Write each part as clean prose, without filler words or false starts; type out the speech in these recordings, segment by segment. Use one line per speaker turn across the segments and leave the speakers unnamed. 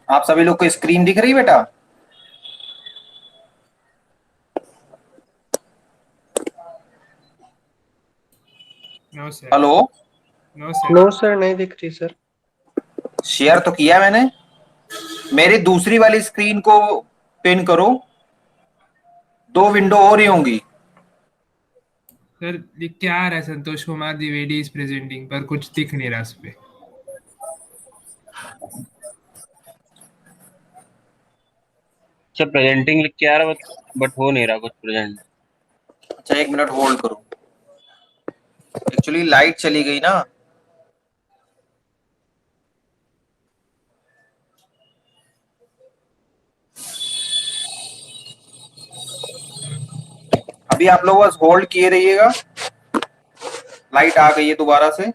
आप सभी लोग को स्क्रीन दिख रही बेटा?
No sir.
Hello,
no sir.
No sir, नहीं दिख रही सर।
शेयर तो किया मैंने। मेरी दूसरी वाली स्क्रीन को पिन करो, 2 विंडो और ही होंगी।
सर लिख के आ रहा है संतोष कुमार द्विवेदी इज प्रेजेंटिंग, पर कुछ दिख नहीं रहा उस पे।
सर प्रेजेंटिंग लिख के आ रहा है बट हो नहीं रहा कुछ प्रेजेंट।
अच्छा 1 मिनट होल्ड करो, एक्चुअली लाइट चली गई ना। अभी आप लोग बस होल्ड किए रहिएगा, लाइट आ गई है दोबारा से।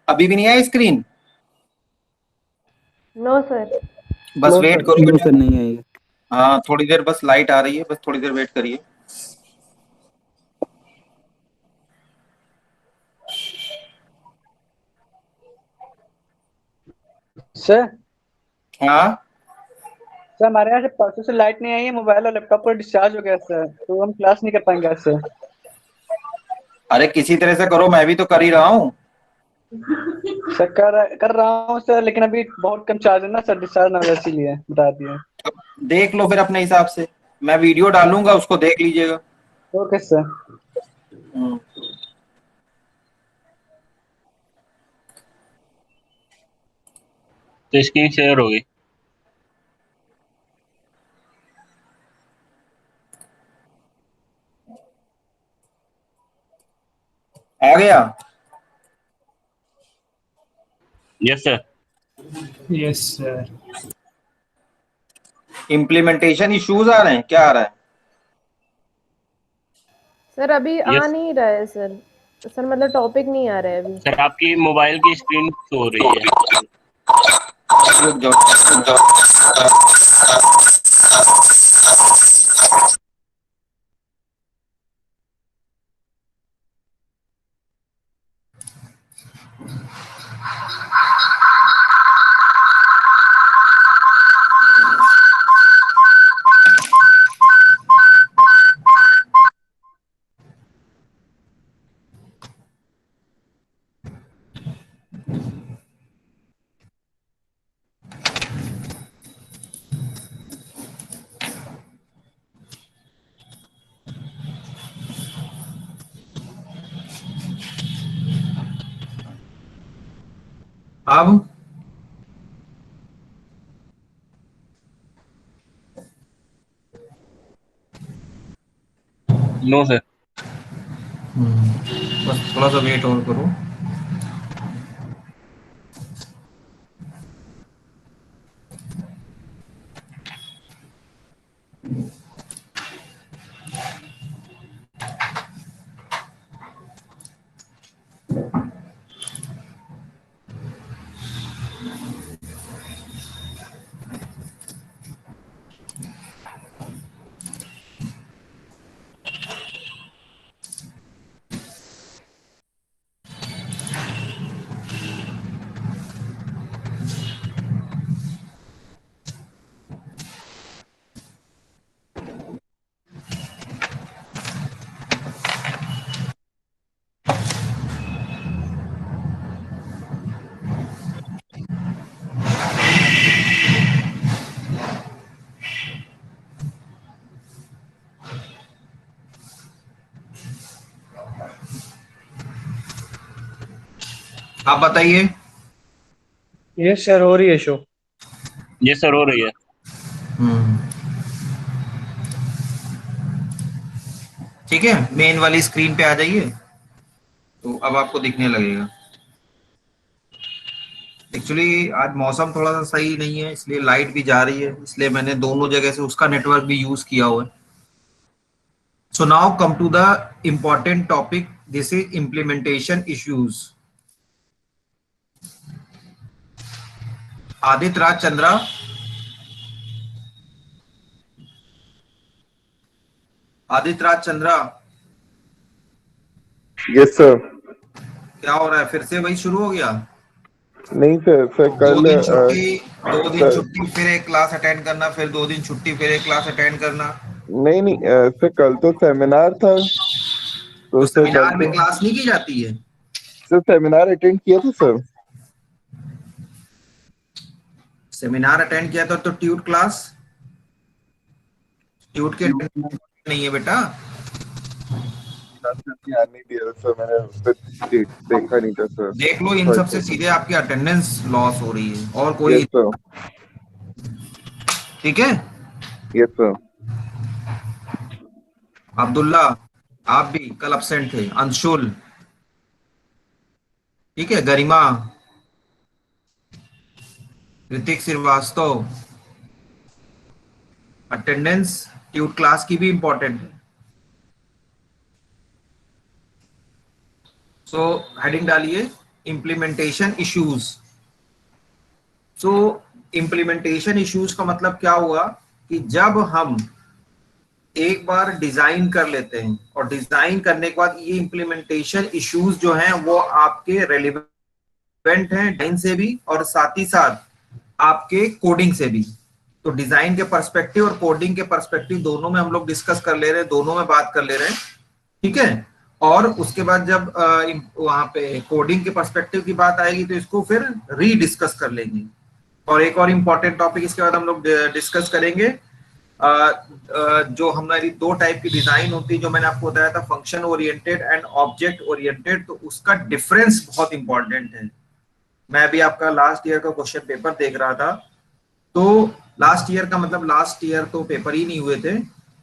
अभी भी नहीं आई स्क्रीन?
No sir.
बस
नो
वेट
सर।
करो
नो
बेटा।
सर, नहीं आएगा।
हाँ थोड़ी देर बस, लाइट आ रही है, बस थोड़ी देर वेट करिए।
सर
हाँ
सर हमारे यहाँ से परसों से लाइट नहीं आई है, मोबाइल और लैपटॉप पूरा डिस्चार्ज हो गया सर, तो हम क्लास नहीं कर पाएंगे आज सर।
अरे किसी तरह से करो, मैं भी तो कर ही रहा हूँ।
सर कर रहा हूँ सर, लेकिन अभी बहुत कम चार्ज है ना सर, डिस्चार्ज ना हो जाए इसीलिए बता दिए।
अब देख लो फिर अपने हिसाब से, मैं वीडियो डालूंगा उसको देख लीजिएगा।
Okay sir.
हम्म।
तो स्क्रीन शेयर हो गई।
आ गया?
Yes sir.
Yes sir.
Implementation issues आ रहे हैं, क्या आ रहा है?
सर अभी आ
Yes.
नहीं रहा है सर। सर मतलब टॉपिक नहीं आ रहा है अभी।
सर आपकी मोबाइल की स्क्रीन शो हो रही है।
रुक जाओ, रुक जाओ। अब
नो सर।
बस थोड़ा सा वेट और करो। आप बताइए।
यस सर, हो रही है शो।
ये सर हो रही है।
ठीक है, मेन वाली स्क्रीन पे आ जाइए, तो अब आपको दिखने लगेगा। एक्चुअली आज मौसम थोड़ा सा सही नहीं है, इसलिए लाइट भी जा रही है, इसलिए मैंने दोनों जगह से उसका नेटवर्क भी यूज किया हुआ है। So now come to the important topic, this is implementation issues. Aditya Raj Chandra, Aditya Raj Chandra,
yes sir.
क्या हो रहा है? फिर से वही शुरू हो गया?
नहीं सर, सर
दो
कल
दिन छुट्टी, 2 दिन
सर
छुट्टी, फिर एक क्लास अटेंड करना, फिर 2 दिन छुट्टी, फिर एक क्लास अटेंड करना।
नहीं नहीं सर कल तो सेमिनार था,
तो
तो सर कल
सेमिनार में
तो
क्लास नहीं की जाती है?
सर सेमिनार अटेंड किया था सर।
सेमिनार अटेंड किया था तो ट्यूट क्लास, ट्यूट के नहीं है बेटा।
ध्यान नहीं दिया था सर, मैंने उस पर देखा नहीं था सर।
देख लो, इन सब से सीधे आपकी अटेंडेंस लॉस हो रही है और कोई।
Yes sir.
ठीक है,
यस सर।
अब्दुल्ला आप भी कल अब्सेंट थे। अंशुल, ठीक है, Garima, Hrithik Srivastava, attendance tute class की भी इंपॉर्टेंट है। सो हेडिंग डालिए implementation issues. So implementation issues का मतलब क्या हुआ कि जब हम एक बार डिजाइन कर लेते हैं और डिजाइन करने के बाद ये इम्प्लीमेंटेशन इश्यूज जो हैं वो आपके रेलिवेंट हैं डिजाइन से भी और साथ ही साथ आपके कोडिंग से भी। तो डिजाइन के पर्सपेक्टिव और कोडिंग के पर्सपेक्टिव दोनों में हम लोग डिस्कस कर ले रहे हैं, दोनों में बात कर ले रहे हैं। ठीक है, और उसके बाद जब वहां पे कोडिंग के पर्सपेक्टिव की बात आएगी तो इसको फिर रीडिस्कस कर लेंगे। और एक और इम्पोर्टेंट टॉपिक इसके बाद हम लोग डिस्कस करेंगे, जो हमारी 2 टाइप की डिजाइन होती है, जो मैंने आपको बताया था, function oriented and object oriented. तो उसका डिफरेंस बहुत इंपॉर्टेंट है। मैं भी आपका लास्ट ईयर का क्वेश्चन पेपर देख रहा था, तो लास्ट ईयर का मतलब लास्ट ईयर तो पेपर ही नहीं हुए थे,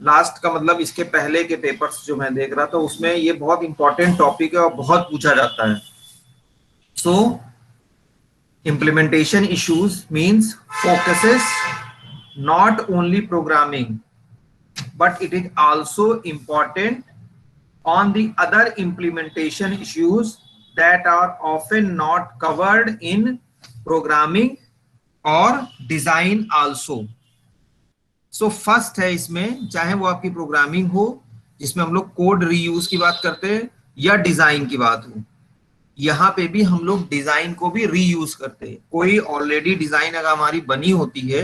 लास्ट का मतलब इसके पहले के पेपर्स जो मैं देख रहा था उसमें ये बहुत इंपॉर्टेंट टॉपिक है और बहुत पूछा जाता है। सो implementation issues means focuses not only programming, but it is also important on the other implementation issues that are often not covered in programming और डिजाइन आल्सो. सो फर्स्ट है इसमें, चाहे वो आपकी प्रोग्रामिंग हो जिसमें हम लोग कोड रीयूज की बात करते हैं या डिजाइन की बात हो, यहाँ पे भी हम लोग डिजाइन को भी रीयूज करते हैं. कोई ऑलरेडी डिजाइन अगर हमारी बनी होती है,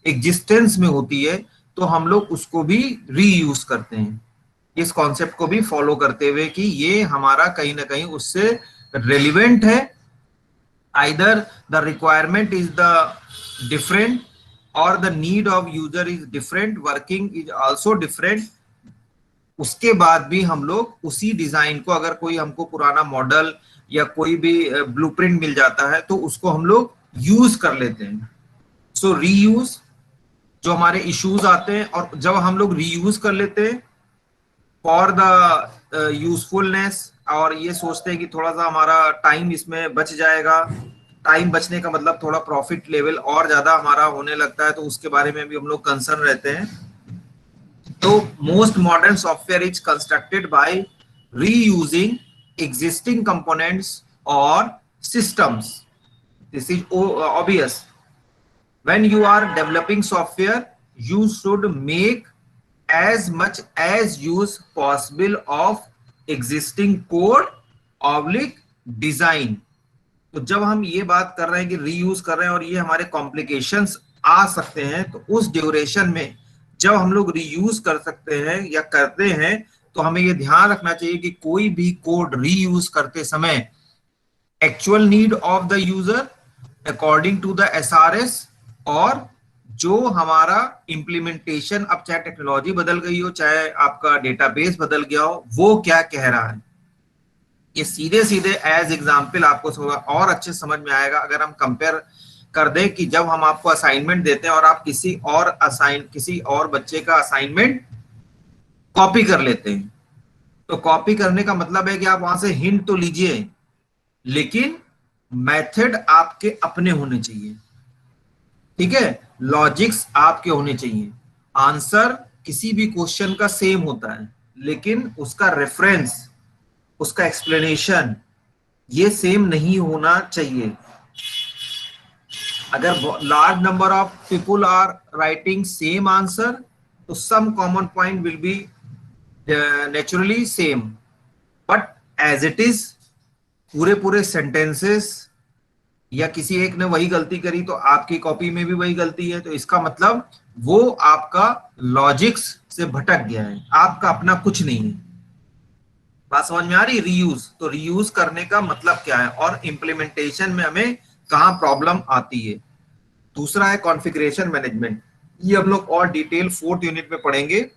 एग्जिस्टेंस में होती है, तो हम लोग उसको भी रीयूज करते हैं, इस कॉन्सेप्ट को भी फॉलो करते हुए कि ये हमारा कहीं ना कहीं उससे रेलिवेंट है. Either the requirement is the different or the need of user is different, working is also different. उसके बाद भी हम लोग उसी डिजाइन को, अगर कोई हमको पुराना मॉडल या कोई भी ब्लूप्रिंट मिल जाता है तो उसको हम लोग यूज कर लेते हैं. सो रीयूज जो हमारे इश्यूज आते हैं, और जब हम लोग रीयूज कर लेते हैं फॉर द यूजफुलनेस, और ये सोचते हैं कि थोड़ा सा हमारा टाइम इसमें बच जाएगा, टाइम बचने का मतलब थोड़ा प्रॉफिट लेवल और ज्यादा हमारा होने लगता है, तो उसके बारे में भी हम लोग कंसर्न रहते हैं. तो most modern software is constructed by reusing existing components और systems. This is obvious. When you are developing software, you should make as much as use possible of existing code oblique design. तो जब हम ये बात कर रहे हैं कि रीयूज कर रहे हैं और ये हमारे कॉम्प्लिकेशंस आ सकते हैं, तो उस ड्यूरेशन में जब हम लोग रीयूज कर सकते हैं या करते हैं, तो हमें ये ध्यान रखना चाहिए कि कोई भी कोड रीयूज करते समय actual need of the user according to the SRS, और जो हमारा इम्प्लीमेंटेशन, अब चाहे टेक्नोलॉजी बदल गई हो, चाहे आपका डेटाबेस बदल गया हो, वो क्या कह रहा है. ये सीधे सीधे एज एग्जाम्पल आपको थोड़ा और अच्छे समझ में आएगा अगर हम कंपेयर कर दें कि जब हम आपको असाइनमेंट देते हैं और आप किसी और बच्चे का असाइनमेंट कॉपी कर लेते हैं, तो कॉपी करने का मतलब है कि आप वहां से हिंट तो लीजिए, लेकिन मेथड आपके अपने होने चाहिए. ठीक है, लॉजिक्स आपके होने चाहिए. आंसर किसी भी क्वेश्चन का सेम होता है, लेकिन उसका रेफरेंस, उसका एक्सप्लेनेशन ये सेम नहीं होना चाहिए. अगर large number of people are writing same answer, तो some common point will be naturally same, but as it is पूरे सेंटेंसेस या किसी एक ने वही गलती करी तो आपकी कॉपी में भी वही गलती है, तो इसका मतलब वो आपका लॉजिक्स से भटक गया है, आपका अपना कुछ नहीं है. बात समझ में आ रही. रीयूज, तो रीयूज करने का मतलब क्या है और इम्प्लीमेंटेशन में हमें कहां प्रॉब्लम आती है. दूसरा है कॉन्फ़िगरेशन मैनेजमेंट. ये हम लोग और डिटेल 4th यूनिट में पढ़ेंगे.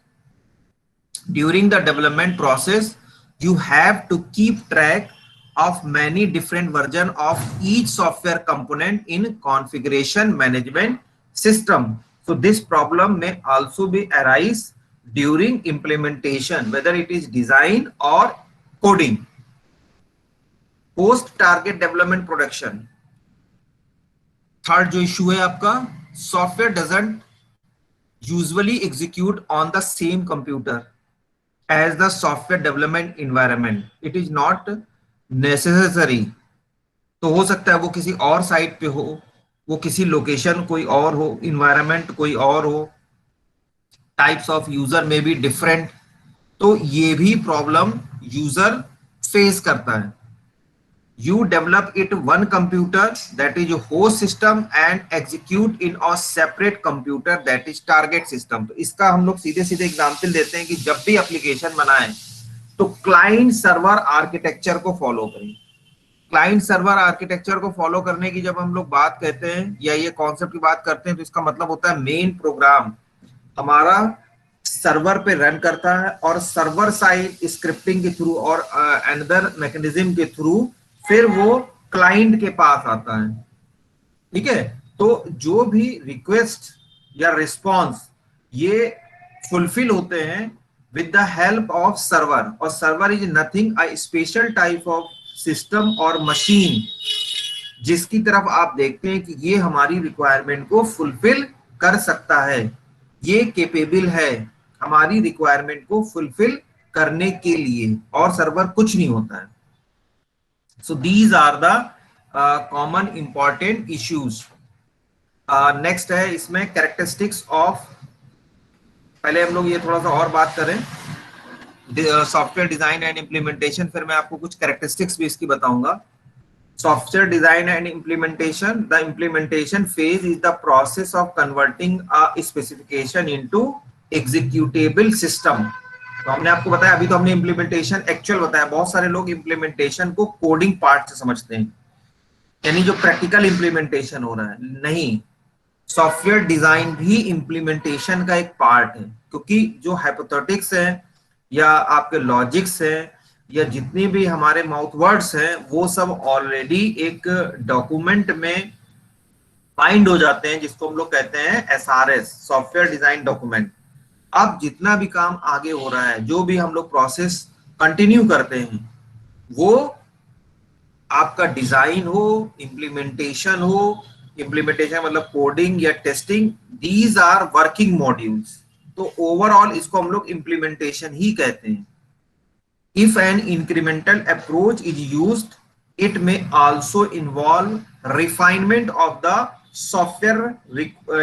During the development process you have to keep track of many different version of each software component in configuration management system. So this problem may also be arise during implementation, whether it is design or coding. Post target development production. Third जो issue है आपका, software doesn't usually execute on the same computer as the software development environment. It is not necessary. तो हो सकता है वो किसी और साइट पे हो, वो किसी लोकेशन कोई और हो, इन्वायरमेंट कोई और हो, टाइप्स ऑफ यूजर में भी डिफरेंट. तो ये भी प्रॉब्लम यूजर फेस करता है. You develop it one computer that is host system and execute in a separate computer that is target system. तो इसका हम लोग सीधे सीधे एग्जाम्पल देते हैं कि जब भी एप्लीकेशन बनाएं तो क्लाइंट सर्वर आर्किटेक्चर को फॉलो करें. क्लाइंट सर्वर आर्किटेक्चर को फॉलो करने की जब हम लोग बात कहते हैं या ये कॉन्सेप्ट की बात करते हैं, तो इसका मतलब होता है मेन प्रोग्राम हमारा सर्वर पे रन करता है और सर्वर साइड स्क्रिप्टिंग के थ्रू और अनदर मैकेनिज्म के थ्रू फिर वो क्लाइंट के पास आता है. ठीक है, तो जो भी रिक्वेस्ट या रिस्पॉन्स ये फुलफिल होते हैं with the help of server, और server is nothing a special type of system और machine जिसकी तरफ आप देखते हैं कि ये हमारी रिक्वायरमेंट को फुलफिल कर सकता है, ये केपेबल है हमारी रिक्वायरमेंट को फुलफिल करने के लिए, और सर्वर कुछ नहीं होता है। So these are the common important issues. Next है इसमें कैरेक्टरिस्टिक्स ऑफ, पहले हम लोग ये थोड़ा सा और बात करें सॉफ्टवेयर डिजाइन एंड इम्प्लीमेंटेशन, फिर मैं आपको कुछ कैरेक्टरिस्टिक्स भी इसकी बताऊंगा। Software design and implementation. The implementation phase is the process of converting a specification into executable system. तो हमने आपको बताया, अभी तो हमने इम्प्लीमेंटेशन एक्चुअल बताया। बहुत सारे लोग इम्प्लीमेंटेशन को कोडिंग पार्ट से समझते हैं, यानी जो प्रैक्टिकल इम्प्लीमेंटेशन हो रहा है, नहीं। सॉफ्टवेयर डिजाइन भी इम्प्लीमेंटेशन का एक पार्ट है, क्योंकि जो हाइपोथेटिक्स है या आपके लॉजिक्स है या जितनी भी हमारे माउथ वर्ड्स हैं, वो सब ऑलरेडी एक डॉक्यूमेंट में बाइंड हो जाते हैं, जिसको हम लोग कहते हैं एसआरएस, सॉफ्टवेयर डिजाइन डॉक्यूमेंट। अब जितना भी काम आगे हो रहा है, जो भी हम लोग प्रोसेस कंटिन्यू करते हैं, वो आपका डिजाइन हो, इम्प्लीमेंटेशन हो, इम्प्लीमेंटेशन मतलब कोडिंग या testing, these are working modules. तो ओवरऑल इसको हम लोग इम्प्लीमेंटेशन ही कहते हैं। If an incremental approach is used, it may also involve refinement of the software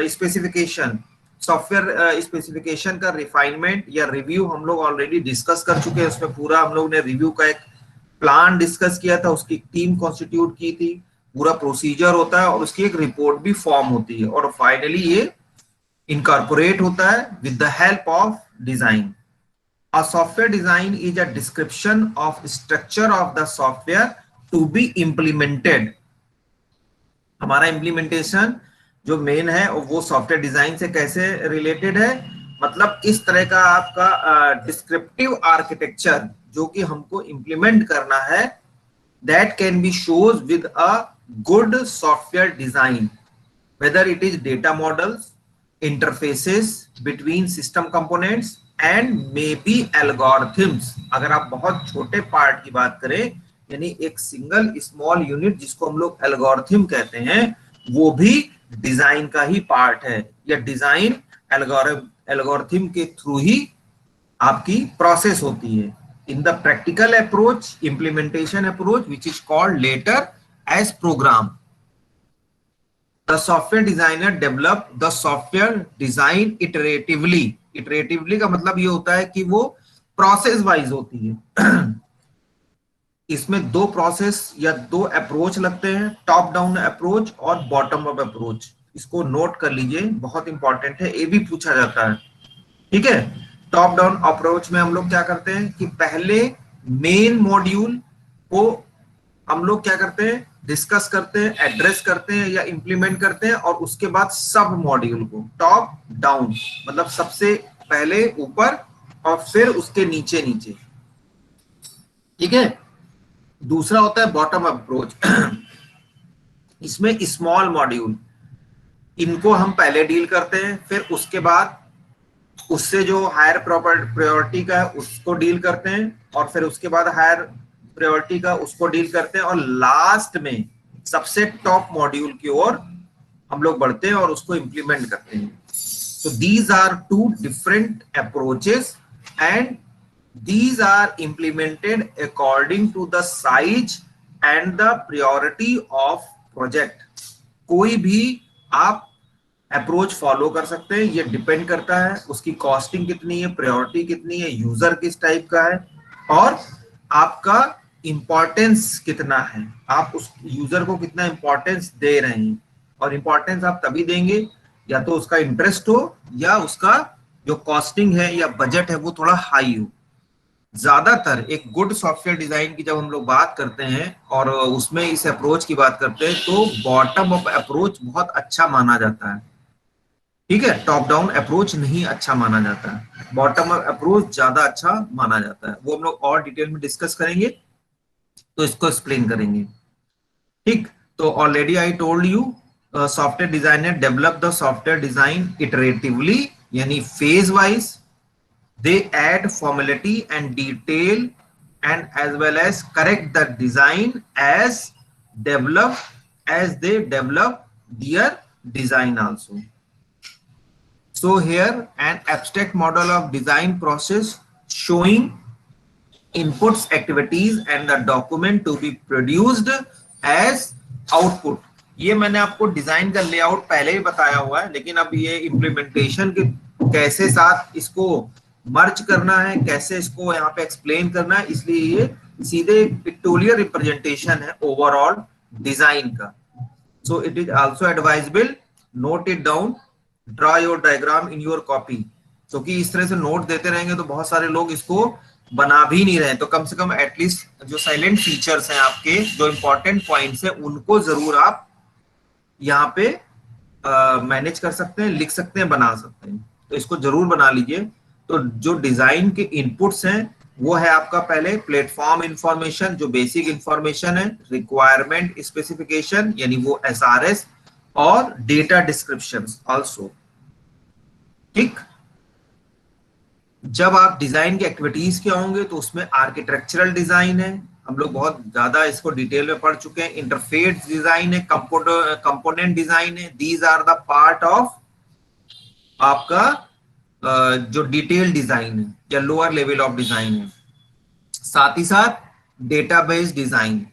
specification. Software specification का refinement या review हम लोग already discuss कर चुके हैं। उसमें पूरा हम लोग ने review का एक प्लान डिस्कस किया था, उसकी टीम कॉन्स्टिट्यूट की थी, पूरा प्रोसीजर होता है और उसकी एक रिपोर्ट भी फॉर्म होती है, और फाइनली ये इनकॉर्पोरेट होता है with the help of design. A software design is a description of structure of the software to be implemented. हमारा implementation जो मेन है वो सॉफ्टवेयर डिजाइन से कैसे रिलेटेड है, मतलब इस तरह का आपका डिस्क्रिप्टिव आर्किटेक्चर जो कि हमको इंप्लीमेंट करना है, that can be shown with a good software design, whether it is data models, interfaces between system components and maybe algorithms. अगर आप बहुत छोटे पार्ट की बात करें, यानी एक सिंगल स्मॉल यूनिट जिसको हम लोग एल्गोरिथम कहते हैं, वो भी डिजाइन का ही पार्ट है, या डिजाइन एल्गोरिथम के थ्रू ही आपकी प्रोसेस होती है। In the practical approach, implementation approach which is called later as program, the software designer develop the software design iteratively. Iteratively का मतलब ये होता है कि वो प्रोसेस वाइज होती है। इसमें दो प्रोसेस या दो अप्रोच लगते हैं, टॉप डाउन अप्रोच और बॉटम अप अप्रोच। इसको नोट कर लीजिए, बहुत इंपॉर्टेंट है, ये भी पूछा जाता है। ठीक है, टॉप डाउन अप्रोच में हम लोग क्या करते हैं कि पहले मेन मॉड्यूल को हम लोग क्या करते हैं, डिस्कस करते हैं, एड्रेस करते हैं या इंप्लीमेंट करते हैं, और उसके बाद सब मॉड्यूल को टॉप डाउन मतलब सबसे पहले ऊपर और फिर उसके नीचे नीचे। ठीक है, दूसरा होता है बॉटम अप्रोच। इसमें स्मॉल मॉड्यूल, इनको हम पहले डील करते हैं, फिर उसके बाद उससे जो हायर प्रायोरिटी का है उसको डील करते हैं, और फिर उसके बाद हायर प्रायोरिटी का उसको डील करते हैं, और लास्ट में सबसे टॉप मॉड्यूल की ओर हम लोग बढ़ते हैं और उसको इंप्लीमेंट करते हैं। So these are two different approaches and these are implemented according to the size and the priority of project. कोई भी आप अप्रोच फॉलो कर सकते हैं, ये डिपेंड करता है उसकी कॉस्टिंग कितनी है, प्रायोरिटी कितनी है, यूजर किस टाइप का है, और आपका इंपॉर्टेंस कितना है, आप उस यूजर को कितना इंपॉर्टेंस दे रहे हैं। और इंपॉर्टेंस आप तभी देंगे या तो उसका इंटरेस्ट हो या उसका जो कॉस्टिंग है या बजट है वो थोड़ा हाई हो। ज्यादातर एक गुड सॉफ्टवेयर डिजाइन की जब हम लोग बात करते हैं और उसमें इस अप्रोच की बात करते हैं, तो बॉटम अप अप्रोच बहुत अच्छा माना जाता है। ठीक है, टॉप डाउन अप्रोच नहीं अच्छा माना जाता है, बॉटम अप अप्रोच ज्यादा अच्छा माना जाता है। वो हम लोग और डिटेल में डिस्कस करेंगे, तो इसको एक्सप्लेन करेंगे। ठीक, तो already I told you, software designer develop the software design iteratively, यानी phase wise. They add formality and detail and as well as correct the design as they develop their design also. So here an abstract model of design process showing inputs, activities and the document to be produced as output. ये मैंने आपको design का layout पहले ही बताया हुआ है, लेकिन अब ये इम्प्लीमेंटेशन के कैसे साथ इसको मर्ज करना है, कैसे इसको यहाँ पे एक्सप्लेन करना है, इसलिए ये सीधे पिक्टोरियल रिप्रेजेंटेशन है ओवरऑल डिजाइन का. So it is also advisable, note it down, draw your diagram in your copy. क्योंकि इस तरह से नोट देते रहेंगे तो बहुत सारे लोग इसको बना भी नहीं रहे, तो कम से कम एटलीस्ट जो साइलेंट फीचर्स हैं आपके, जो इंपॉर्टेंट पॉइंट्स हैं, उनको जरूर आप यहाँ पे मैनेज कर सकते हैं, लिख सकते हैं, बना सकते हैं. तो इसको जरूर बना लीजिए. तो जो डिजाइन के इनपुट्स हैं वो है आपका पहले प्लेटफॉर्म इंफॉर्मेशन, जो बेसिक इंफॉर्मेशन है, रिक्वायरमेंट स्पेसिफिकेशन यानी वो SRS, और डेटा डिस्क्रिप्शंस आल्सो. ठीक. जब आप डिजाइन की एक्टिविटीज के होंगे तो उसमें आर्किटेक्चरल डिजाइन है, हम लोग बहुत ज्यादा इसको डिटेल में पढ़ चुके हैं. इंटरफेस डिजाइन है, कंपोनेंट डिजाइन है. These are the part of आपका जो डिटेल डिजाइन है या लोअर लेवल ऑफ डिजाइन है. साथ ही साथ डेटाबेस डिजाइन.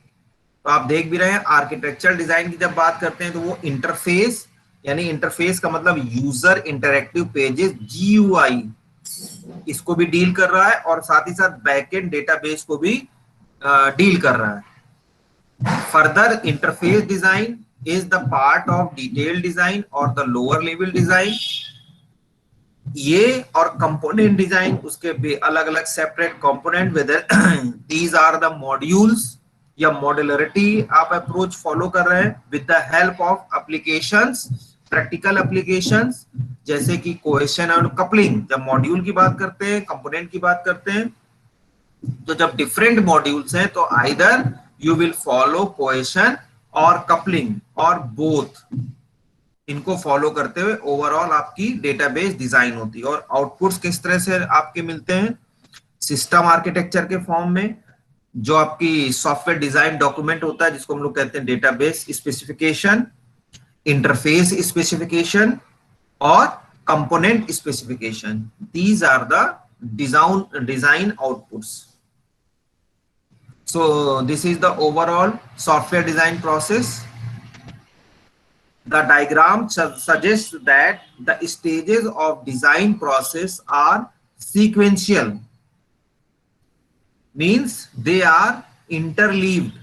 तो आप देख भी रहे हैं आर्किटेक्चरल डिजाइन की जब बात करते हैं तो वो इंटरफेस, यानी इंटरफेस का मतलब यूजर इंटरैक्टिव पेजेस, GUI, इसको भी डील कर रहा है, और साथ ही साथ बैकएंड डेटाबेस को भी डील कर रहा है. Further interface design is the part of detail design और द लोअर लेवल डिजाइन. ये और कंपोनेंट डिजाइन, उसके भी अलग अलग separate component, whether these are the modules या मॉड्यूलरिटी आप अप्रोच फॉलो कर रहे हैं with the help of applications, practical applications, जैसे कि कोहेशन और कपलिंग. जब मॉड्यूल की बात करते हैं, कंपोनेंट की बात करते हैं, तो जब डिफरेंट मॉड्यूल्स हैं तो either you will follow cohesion और कपलिंग और बोथ. इनको फॉलो करते हुए ओवरऑल आपकी डेटाबेस डिजाइन होती है. और आउटपुट्स किस तरह से आपके मिलते हैं? सिस्टम आर्किटेक्चर के फॉर्म में, जो आपकी सॉफ्टवेयर डिजाइन डॉक्यूमेंट होता है जिसको हम लोग कहते हैं डेटाबेस स्पेसिफिकेशन, इंटरफेस स्पेसिफिकेशन और component specification. These are the design outputs. So this is the overall software design process. The diagram suggests that the stages of design process are sequential, means they are interleaved.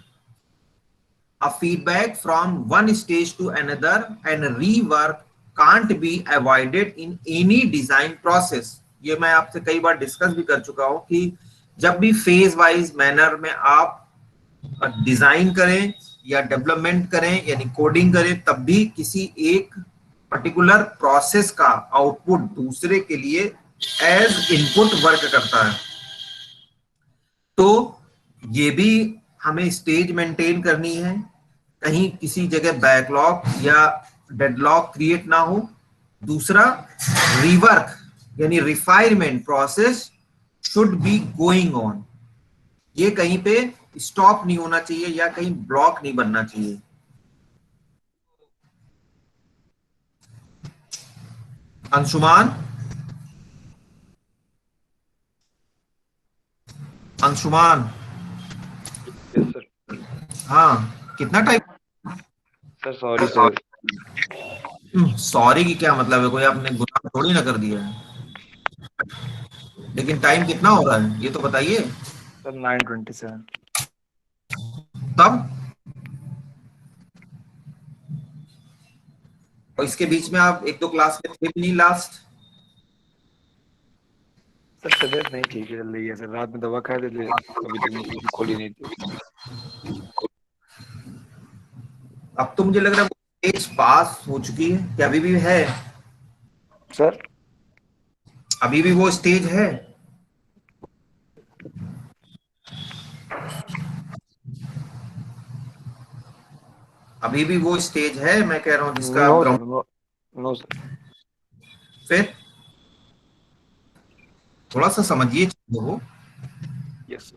A feedback from one stage to another and rework can't be avoided in any design process. ये मैं आपसे कई बार discuss भी कर चुका हूं कि जब भी फेज वाइज मैनर में आप डिजाइन करें या डेवलपमेंट करें यानी कोडिंग करें, तब भी किसी एक पर्टिकुलर प्रोसेस का आउटपुट दूसरे के लिए एज इनपुट वर्क करता है. तो ये भी हमें स्टेज मेंटेन करनी है, कहीं किसी जगह बैकलॉग या डेडलॉक क्रिएट ना हो. दूसरा, रिवर्क यानी refinement process should be going on. ये कहीं पे स्टॉप नहीं होना चाहिए या कहीं ब्लॉक नहीं बनना चाहिए. Anshuman, Anshuman,
yes sir.
हाँ, कितना time?
Sir sorry sir.
Sorry की क्या मतलब है? कोई आपने गुनाह थोड़ी ना कर दिया है. लेकिन टाइम कितना हो रहा है ये तो बताइए.
सर 9:27.
तब और इसके बीच में आप एक दो क्लास में थे भी नहीं लास्ट.
सर तबीयत नहीं ठीक है, चल रही है सर. रात में दवा खाए थे, अभी तक नहीं खोली नहीं थी.
अब तो मुझे लग रहा है एज पास हो चुकी है, क्या अभी भी है?
सर
अभी भी वो स्टेज है? अभी भी वो स्टेज है, मैं कह रहा हूँ जिसका
नो सर.
फिर थोड़ा सा समझिए चीजों को.
यस.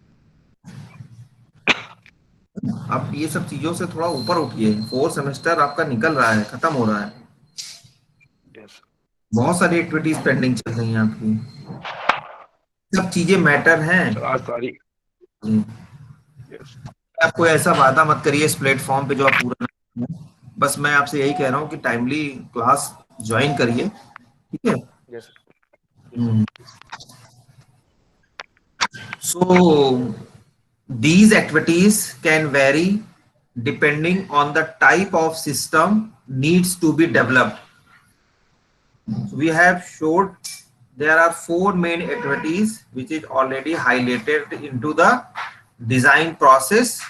आप ये सब चीजों से थोड़ा ऊपर उठिए. 4 सेमेस्टर आपका निकल रहा है, खत्म हो रहा है.
यस.
बहुत सारी एक्टिविटीज पेंडिंग चल रही हैं आपकी, सब चीजें मैटर हैं।
सर आज सारी
आप कोई ऐसा वादा मत करिए इस प्लेटफॉर्म पे जो आप पूरा ना करें। बस मैं आपसे यही कह रहा हूँ कि टाइमली क्लास ज्वाइन करिए, ठीक है।
Yes
So these activities can vary depending on the type of system needs to be developed. So we have showed there are 4 main activities which is already highlighted into the design process.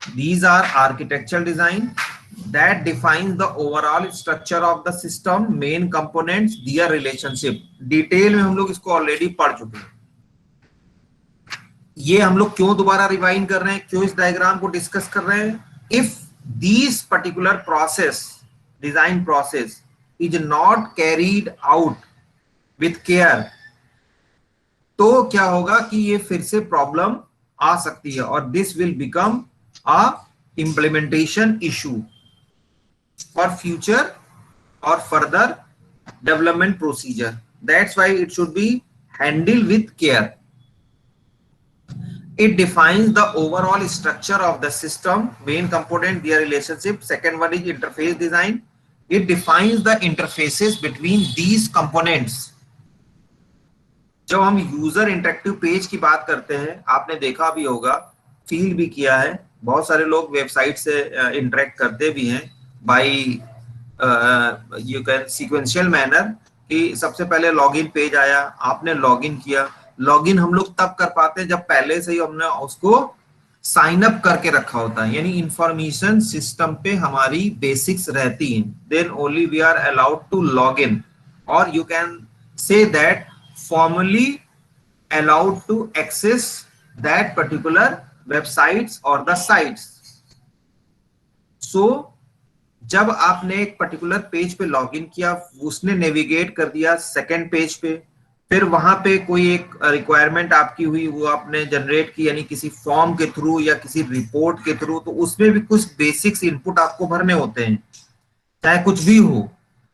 These are architectural design that defines the overall structure of the system, main components, their relationship. Detail में हम लोग इसको already पढ़ चुके हैं। ये हम लोग क्यों दोबारा रिवाइंड कर रहे हैं, क्यों इस डायग्राम को डिस्कस कर रहे हैं? If this particular process, design process is not carried out with care, तो क्या होगा कि ये फिर से प्रॉब्लम आ सकती है और this will become a implementation issue for future और further development procedure. That's why it should be handled with care. It defines the overall structure of the system, main component, their relationship. Second one is interface design. It defines the interfaces between these components. जब हम user interactive page की बात करते हैं, आपने देखा भी होगा, फील भी किया है, बहुत सारे लोग वेबसाइट से इंटरेक्ट करते भी हैं by you can sequential manner, कि सबसे पहले लॉगिन पेज आया, आपने लॉगिन किया। लॉगिन हम लोग तब कर पाते हैं जब पहले से ही हमने उसको साइन अप करके रखा होता है, यानी इंफॉर्मेशन सिस्टम पे हमारी बेसिक्स रहती हैं, then only we are allowed to log in, और you can say that formally allowed to access that particular websites or the sites. So जब आपने एक पर्टिकुलर पेज पे लॉगिन किया, उसने नेविगेट कर दिया सेकंड पेज पे, फिर वहां पे कोई एक रिक्वायरमेंट आपकी हुई, वो आपने जनरेट की, यानी किसी फॉर्म के थ्रू या किसी रिपोर्ट के थ्रू, तो उसमें भी कुछ बेसिक्स इनपुट आपको भरने होते हैं, चाहे कुछ भी हो।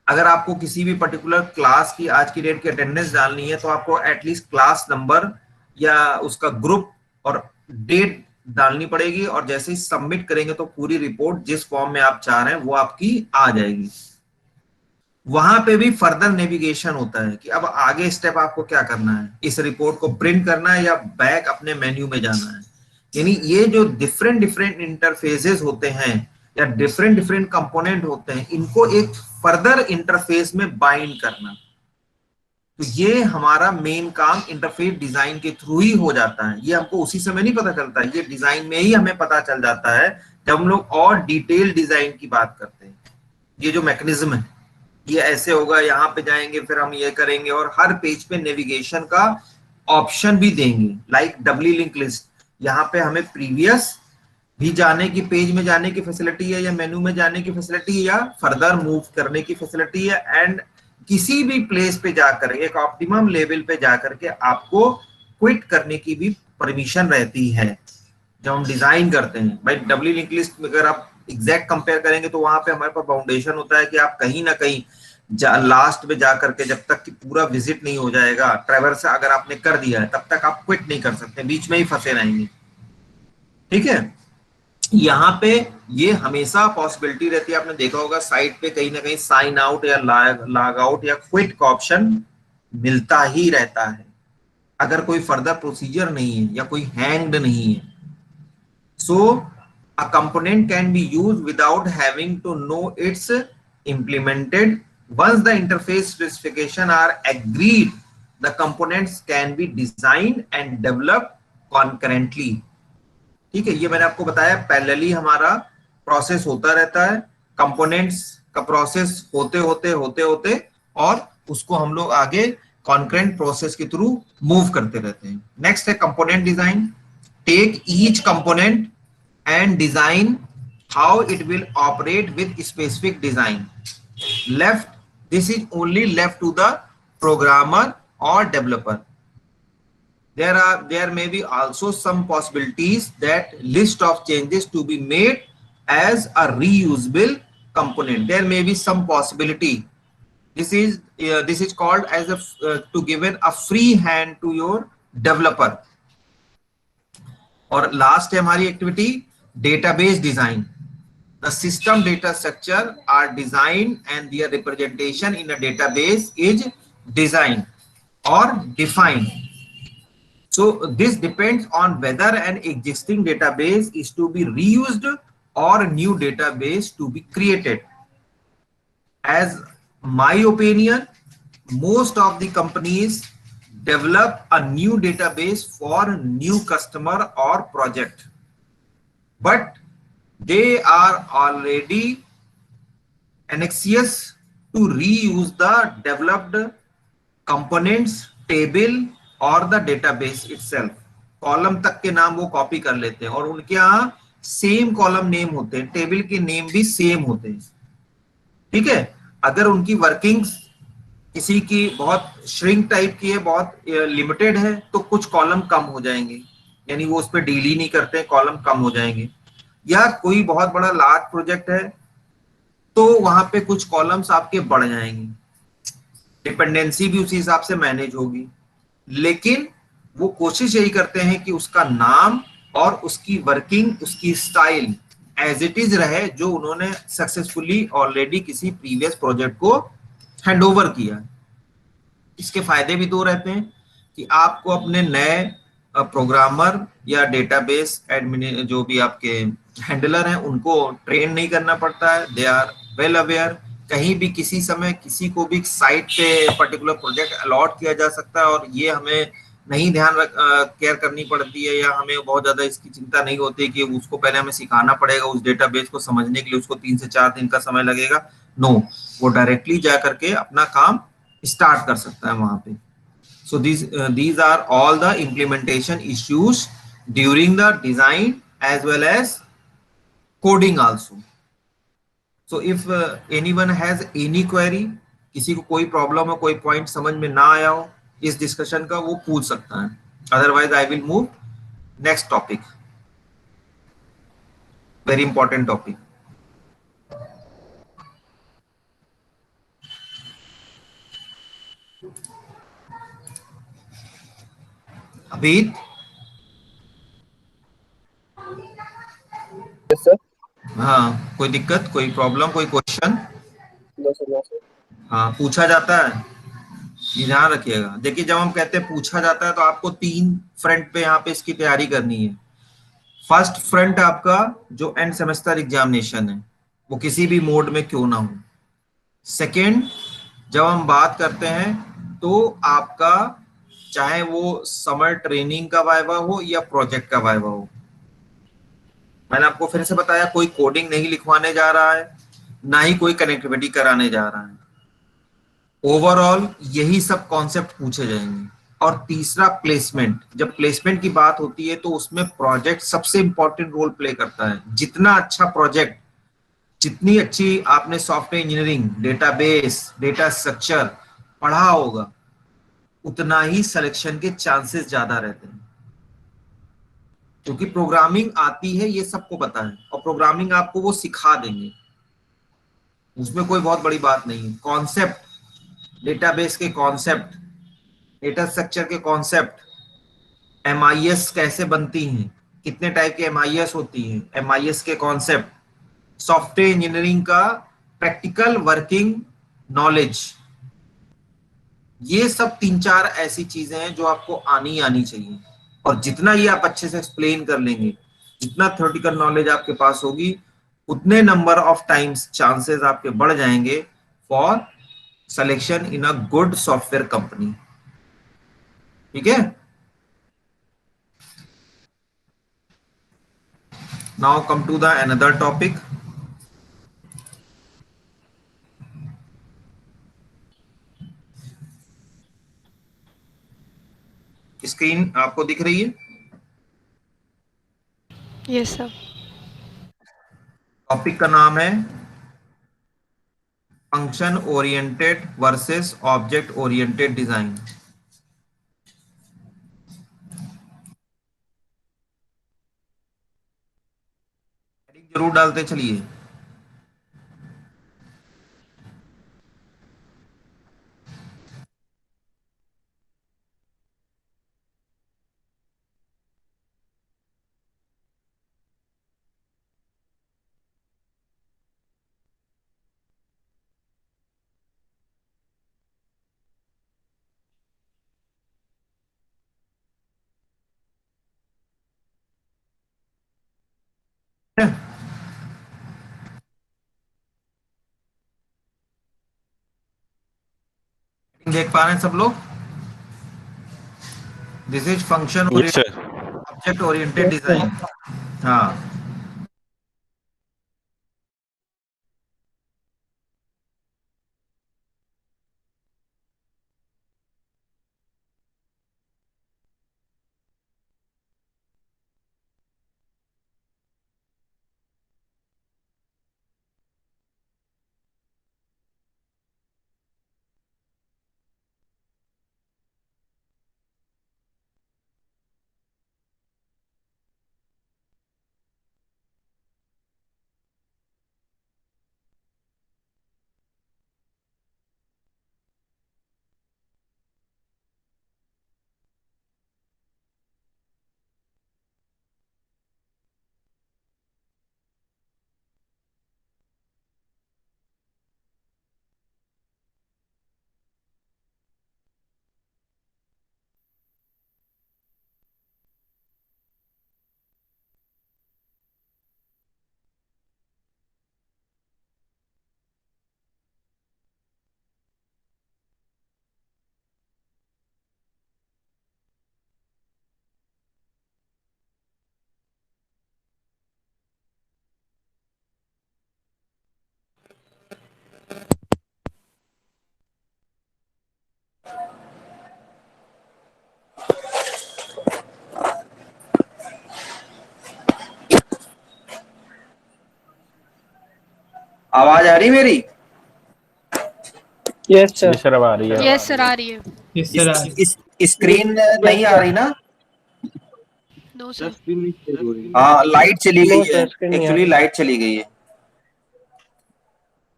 अगर आपको किसी भी पर्टिकुलर क्लास की आज की डेट की अटेंडेंस डालनी है, तो आपको एटलीस्ट क्लास नंबर या उसका ग्रुप और डेट डालनी पड़ेगी, और जैसे ही सबमिट करेंगे तो पूरी रिपोर्ट जिस फॉर्म में आप चाह रहे हैं वो आपकी आ जाएगी। वहां पे भी फर्दर नेविगेशन होता है कि अब आगे स्टेप आपको क्या करना है, इस रिपोर्ट को प्रिंट करना है या बैक अपने मेन्यू में जाना है। यानी ये जो डिफरेंट डिफरेंट इंटरफेसेस होते हैं या डिफरेंट डिफरेंट कंपोनेंट होते हैं, इनको एक फर्दर इंटरफेस में बाइंड करना, तो ये हमारा मेन काम इंटरफेस डिजाइन के थ्रू ही हो जाता है। ये हमको उसी समय नहीं पता चलता है, ये डिजाइन में ही हमें पता चल जाता है जब हम लोग और डिटेल डिजाइन की बात करते हैं। ये जो मैकेनिज्म है, ये ऐसे होगा, यहाँ पे जाएंगे, फिर हम ये करेंगे, और हर पेज पे नेविगेशन का ऑप्शन भी देंगे, लाइक डब्ली लिंक लिस्ट। यहाँ पे हमें प्रीवियस भी जाने की, पेज में जाने की फैसिलिटी है, या मेनू में जाने की फैसिलिटी है, या फर्दर मूव करने की फैसिलिटी है, एंड किसी भी प्लेस पे जाकर एक ऑप्टिमम लेवल पे जाकर के आपको क्विट करने की भी परमिशन रहती है जब हम डिजाइन करते हैं। भाई डब्ली लिंक लिस्ट में अगर आप एग्जैक्ट कंपेयर करेंगे तो वहां पे हमारे पास बाउंडेशन होता है कि आप कहीं ना कहीं लास्ट में जाकर के, जब तक कि पूरा विजिट नहीं हो जाएगा, ट्रैवर्स अगर आपने कर दिया है, तब तक आप क्विट नहीं कर सकते, बीच में ही फंसे रहेंगे। ठीक है, यहाँ पे ये हमेशा पॉसिबिलिटी रहती है, आपने देखा होगा साइट पे कहीं ना कहीं साइन आउट या लॉग आउट या क्विट का ऑप्शन मिलता ही रहता है, अगर कोई फर्दर प्रोसीजर नहीं है या कोई हैंग्ड नहीं है। So a component can be used without having to know its implemented. Once the interface specification are agreed, the components can be designed and developed concurrently. ठीक है, ये मैंने आपको बताया पैरेलली हमारा प्रोसेस होता रहता है, कंपोनेंट्स का प्रोसेस होते होते और उसको हम लोग आगे कॉन्करेंट प्रोसेस के थ्रू मूव करते रहते हैं। नेक्स्ट है component design. Take each component and design how it will operate with specific design. Left, this is only left to the programmer or developer. There may be also some possibilities that list of changes to be made as a reusable component. There may be some possibility This is called as to given a free hand to your developer. और last है हमारी activity database design. The system data structure are designed and their representation in a database is designed or defined. So this depends on whether an existing database is to be reused or a new database to be created. As my opinion, most of the companies develop a new database for new customer or project, but they are already anxious to reuse the developed components, table or the database itself. Column तक के नाम वो copy कर लेते हैं और उनके यहाँ सेम कॉलम नेम होते हैं, टेबल के नेम भी सेम होते हैं. ठीक है, अगर उनकी वर्किंग्स किसी की बहुत श्रिंक टाइप की है, बहुत लिमिटेड है, तो कुछ कॉलम कम हो जाएंगे, यानी वो उस पर डील ही नहीं करते, कॉलम कम हो जाएंगे. या कोई बहुत बड़ा लार्ज प्रोजेक्ट है तो वहां पे कुछ कॉलम्स आपके बढ़ जाएंगे, डिपेंडेंसी भी उसी हिसाब से मैनेज होगी. लेकिन वो कोशिश यही करते हैं कि उसका नाम और उसकी वर्किंग, उसकी स्टाइल एज इट इज रहे, जो उन्होंने सक्सेसफुली ऑलरेडी किसी प्रीवियस प्रोजेक्ट को हैंडओवर किया. इसके फायदे भी दो रहते हैं कि आपको अपने नए प्रोग्रामर या डेटाबेस एडमिन जो भी आपके हैंडलर हैं उनको ट्रेन नहीं करना पड़ता है. They are well aware. कहीं भी किसी समय किसी को भी साइट पे पर्टिकुलर प्रोजेक्ट अलॉट किया जा सकता है और ये हमें नहीं केयर करनी पड़ती है, या हमें बहुत ज्यादा इसकी चिंता नहीं होती कि उसको पहले हमें सिखाना पड़ेगा, उस डेटाबेस को समझने के लिए उसको 3 से 4 दिन का समय लगेगा. नो, वो डायरेक्टली जा करके अपना काम स्टार्ट कर सकता है वहां पे. So these are all the implementation issues during the design as well as coding also. So if anyone has any query, किसी को कोई प्रॉब्लम हो, कोई पॉइंट समझ में ना आया हो इस डिस्कशन का, वो पूछ सकता है. Otherwise I will move next topic, very important topic. अभी
Yes, sir.
हाँ, कोई दिक्कत, कोई प्रॉब्लम, कोई question?
No, sir. No, sir.
हाँ, पूछा जाता है, ये ध्यान रखिएगा. देखिए, जब हम कहते हैं पूछा जाता है तो आपको 3 फ्रंट पे यहाँ पे इसकी तैयारी करनी है. फर्स्ट फ्रंट आपका जो एंड सेमेस्टर एग्जामिनेशन है, वो किसी भी मोड में क्यों ना हो. सेकेंड, जब हम बात करते हैं तो आपका चाहे वो समर ट्रेनिंग का वाइवा हो या प्रोजेक्ट का वाइवा हो, मैंने आपको फिर से बताया कोई कोडिंग नहीं लिखवाने जा रहा है, ना ही कोई कनेक्टिविटी कराने जा रहा है. ओवरऑल यही सब कॉन्सेप्ट पूछे जाएंगे. और तीसरा प्लेसमेंट. जब प्लेसमेंट की बात होती है तो उसमें प्रोजेक्ट सबसे इंपॉर्टेंट रोल प्ले करता है. जितना अच्छा प्रोजेक्ट, जितनी अच्छी आपने software engineering, database, data structure पढ़ा होगा, उतना ही सिलेक्शन के चांसेस ज्यादा रहते हैं. क्योंकि प्रोग्रामिंग आती है, ये सबको पता है, और प्रोग्रामिंग आपको वो सिखा देंगे, उसमें कोई बहुत बड़ी बात नहीं है. कॉन्सेप्ट, डेटाबेस के कॉन्सेप्ट, डेटा स्ट्रक्चर के कॉन्सेप्ट, एमआईएस कैसे बनती हैं, कितने टाइप के एमआईएस होती हैं, एमआईएस के कॉन्सेप्ट, सॉफ्टवेयर इंजीनियरिंग का प्रैक्टिकल वर्किंग नॉलेज, ये सब 3-4 ऐसी चीजें हैं जो आपको आनी चाहिए. और जितना ये आप अच्छे से एक्सप्लेन कर लेंगे, जितना थ्योरेटिकल नॉलेज आपके पास होगी, उतने नंबर ऑफ टाइम्स चांसेस आपके बढ़ जाएंगे for selection in a good software company. ठीक है. Now come to the another topic. Screen आपको दिख रही है?
Yes sir.
टॉपिक का नाम है function oriented versus object oriented design. जरूर डालते चलिए. देख पा रहे हैं सब लोग? This is function
yes
oriented,
sir.
Object oriented design. हाँ, आवाज आ रही मेरी?
यस
जी
सर।
सर अब आ रही है।
यस सर, आ रही है।
Yes sir.
इस स्क्रीन नहीं आ रही ना?
No
sir
sir.
स्क्रीन नहीं शेयर हो रही।
हाँ, लाइट चली
नो
गई है,
सर, स्क्रीन नहीं आ
एक्चुअली
रही।
लाइट चली गई है।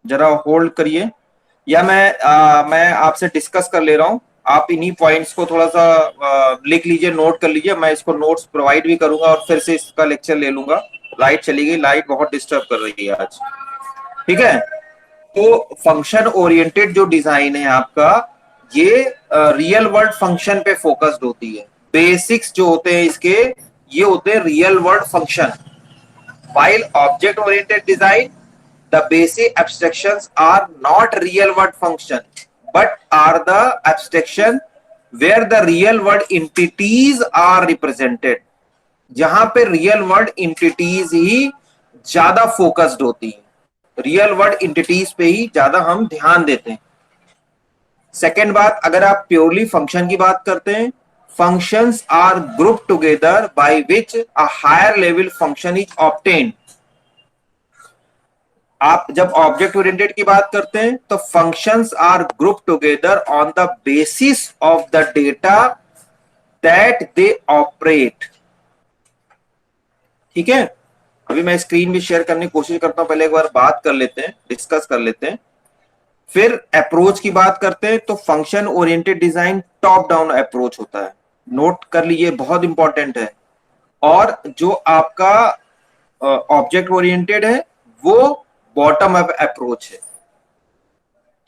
जरा होल्ड करिए, या मैं आपसे डिस्कस कर ले रहा हूँ। आप इन्हीं पॉइंट्स को थोड़ा सा लिख लीजिए, नोट कर लीजिए। मैं इसको नोट्स प्रोवाइड भी करूंगा और फिर से इसका लेक्चर ले लूंगा। लाइट चली गई, लाइट बहुत डिस्टर्ब कर रही है आज। ठीक है, तो फंक्शन ओरिएंटेड जो डिजाइन है आपका, ये रियल वर्ल्ड फंक्शन पे फोकस्ड होती है। बेसिक्स जो होते हैं इसके, ये होते हैं real world function. while object oriented design, the basic abstractions are not real world function but are the abstraction where the real world entities are represented। जहां पे रियल वर्ल्ड इंटिटीज ही ज्यादा फोकस्ड होती है, रियल वर्ल्ड इंटिटीज पे ही ज्यादा हम ध्यान देते हैं। सेकेंड बात, अगर आप प्योरली फंक्शन की बात करते हैं, functions are group together by which a higher level function is obtained. आप जब ऑब्जेक्ट ओरिएंटेड की बात करते हैं तो functions are group together on the basis of the data that they operate. ठीक है, अभी मैं स्क्रीन भी शेयर करने की कोशिश करता हूं, पहले एक बार बात कर लेते हैं, डिस्कस कर लेते हैं। फिर अप्रोच की बात करते हैं तो function oriented design top down approach होता है, नोट कर लीजिए, बहुत इंपॉर्टेंट है। और जो आपका ऑब्जेक्ट ओरिएंटेड है वो बॉटम अप अप्रोच है।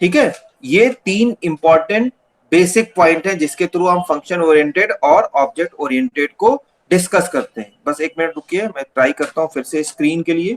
ठीक है, ये तीन इंपॉर्टेंट बेसिक पॉइंट हैं जिसके थ्रू हम फंक्शन ओरिएंटेड और ऑब्जेक्ट ओरिएंटेड को डिस्कस करते हैं। बस एक मिनट रुकिए, मैं ट्राई करता हूं फिर से स्क्रीन के लिए।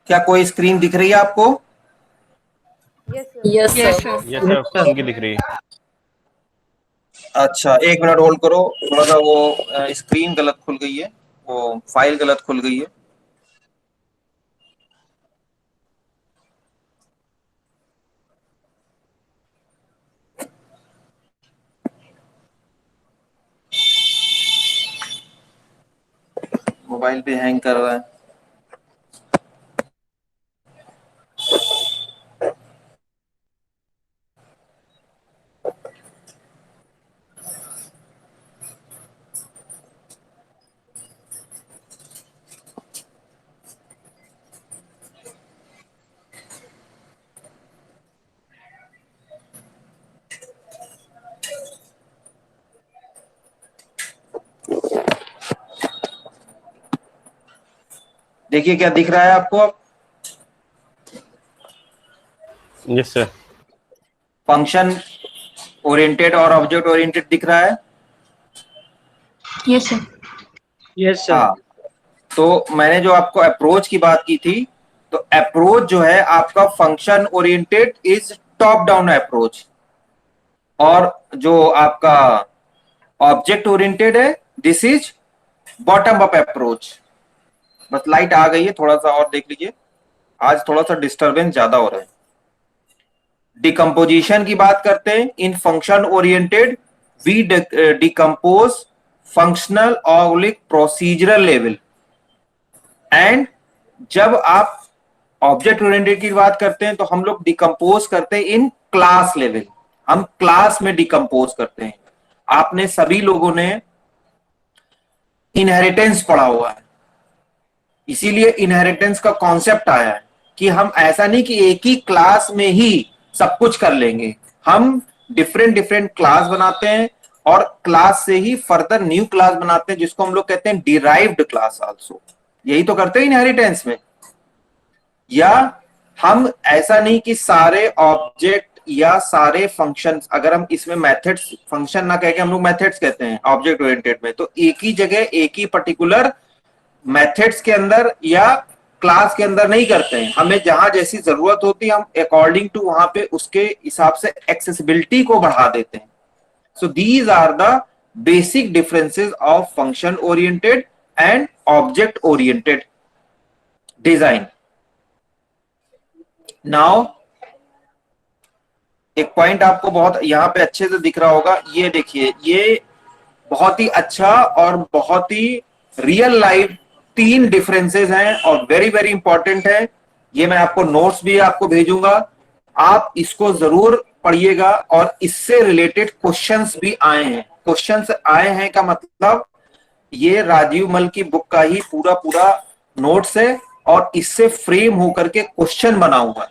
क्या कोई स्क्रीन दिख रही है आपको?
Yes sir.
Yes sir.
Yes sir, उनकी दिख रही है।
अच्छा, एक मिनट होल्ड करो, थोड़ा सा वो स्क्रीन गलत खुल गई है, वो फाइल गलत खुल गई है। मोबाइल पे हैंग कर रहा है। देखिए क्या दिख रहा है आपको अब?
Yes sir.
फंक्शन ओरिएंटेड और ऑब्जेक्ट ओरिएंटेड दिख रहा है?
Yes sir.
Yes sir.
हाँ, तो मैंने जो आपको अप्रोच की बात की थी, तो अप्रोच जो है आपका function oriented is top down approach, और जो आपका ऑब्जेक्ट ओरिएंटेड है this is bottom up approach. बस लाइट आ गई है, थोड़ा सा और देख लीजिए, आज थोड़ा सा डिस्टरबेंस ज्यादा हो रहा है। डिकम्पोजिशन की बात करते हैं। In function oriented we decompose functional और प्रोसीजरल लेवल, एंड जब आप ऑब्जेक्ट ओरिएंटेड की बात करते हैं तो हम लोग डिकम्पोज करते हैं इन क्लास लेवल, हम क्लास में डिकम्पोज करते हैं। आपने सभी लोगों ने इनहेरिटेंस पढ़ा हुआ है, इसीलिए इनहेरिटेंस का कॉन्सेप्ट आया है कि हम ऐसा नहीं कि एक ही क्लास में ही सब कुछ कर लेंगे, हम डिफरेंट डिफरेंट क्लास बनाते हैं और क्लास से ही फर्दर न्यू क्लास बनाते हैं, जिसको हम लोग कहते हैं डिराइव्ड क्लास आल्सो। यही तो करते हैं इनहेरिटेंस में। या हम ऐसा नहीं कि सारे ऑब्जेक्ट या सारे फंक्शंस, अगर हम इसमें मेथड्स फंक्शन ना कह के हम लोग मेथड्स कहते हैं ऑब्जेक्ट ओरिएंटेड में, तो एक ही जगह एक ही पर्टिकुलर मेथड्स के अंदर या क्लास के अंदर नहीं करते हैं। हमें जहां जैसी जरूरत होती है हम अकॉर्डिंग टू वहां पे उसके हिसाब से एक्सेसिबिलिटी को बढ़ा देते हैं। So these are the basic differences of function oriented and object oriented design. Now एक पॉइंट आपको बहुत यहां पे अच्छे से दिख रहा होगा, ये देखिए, ये बहुत ही अच्छा और बहुत ही रियल लाइफ 3 डिफरेंसेस हैं और वेरी वेरी इंपॉर्टेंट है। ये मैं आपको नोट्स भी आपको भेजूंगा, आप इसको जरूर पढ़िएगा। और इससे रिलेटेड क्वेश्चंस भी आए हैं। क्वेश्चंस आए हैं का मतलब ये राजीव मल की बुक का ही पूरा पूरा नोट्स है और इससे फ्रेम होकर के क्वेश्चन बना हुआ है।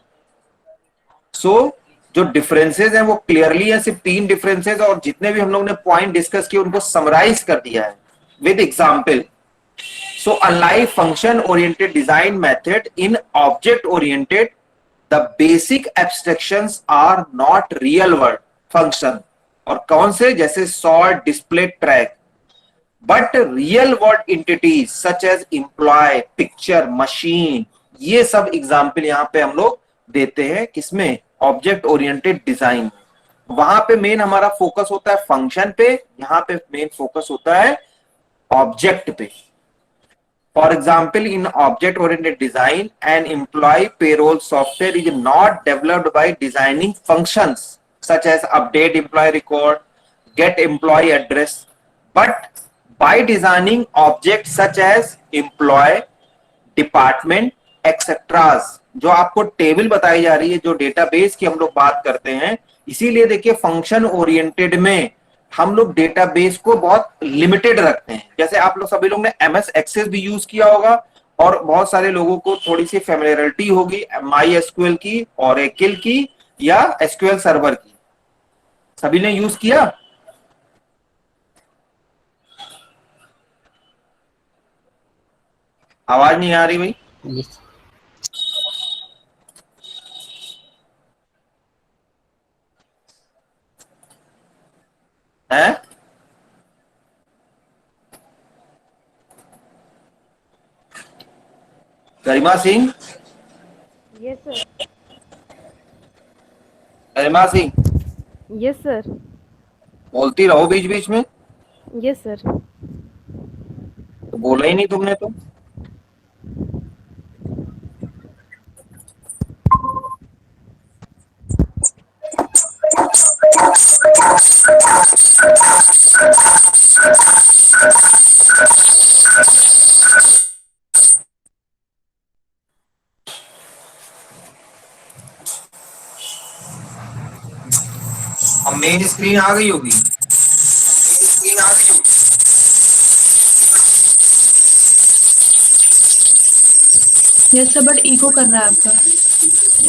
सो जो डिफरेंसेस हैं वो क्लियरली है, सिर्फ 3 डिफरेंसेस, और जितने भी हम लोग ने पॉइंट डिस्कस किए उनको समराइज कर दिया है with example. So unlike function oriented design method, in object oriented the basic abstractions are not real world function, और कौन से, जैसे sort, display, track, but real world entities such as employee, picture, machine. ये सब example यहां पे हम लोग देते हैं किसमें, ऑब्जेक्ट ओरिएंटेड डिजाइन। वहां पे मेन हमारा फोकस होता है फंक्शन पे, यहां पे मेन फोकस होता है ऑब्जेक्ट पे। For example, in object oriented design an employee payroll software is not developed by designing functions such as update employee record, get employee address, but by designing objects such as employee, department, etc. जो आपको table बताई जा रही है, जो database की हम लोग बात करते हैं। इसीलिए देखिए फंक्शन ओरिएंटेड में हम लोग डेटाबेस को बहुत लिमिटेड रखते हैं। जैसे आप लोग सभी लोग ने एमएस एक्सेस भी यूज किया होगा और बहुत सारे लोगों को थोड़ी सी फेमिलियरिटी होगी माई एसक्यूएल की, ओरेकल की या एसक्यूएल सर्वर की। सभी ने यूज किया? आवाज नहीं आ रही भाई?
Yes.
है? Garima Singh,
Yes, sir.
Garima Singh
Yes, sir.
बोलती रहो बीच बीच में,
Yes, sir.
तो बोला ही नहीं तुमने तो। अब मेन स्क्रीन आ गई होगी।
यस सर, बट इको कर रहा है आपका।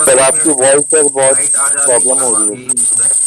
सर आपकी वॉइस पर बहुत
लाइट आ जाती
प्रॉब्लम हो
बार-बार
रही है।
यही होता है।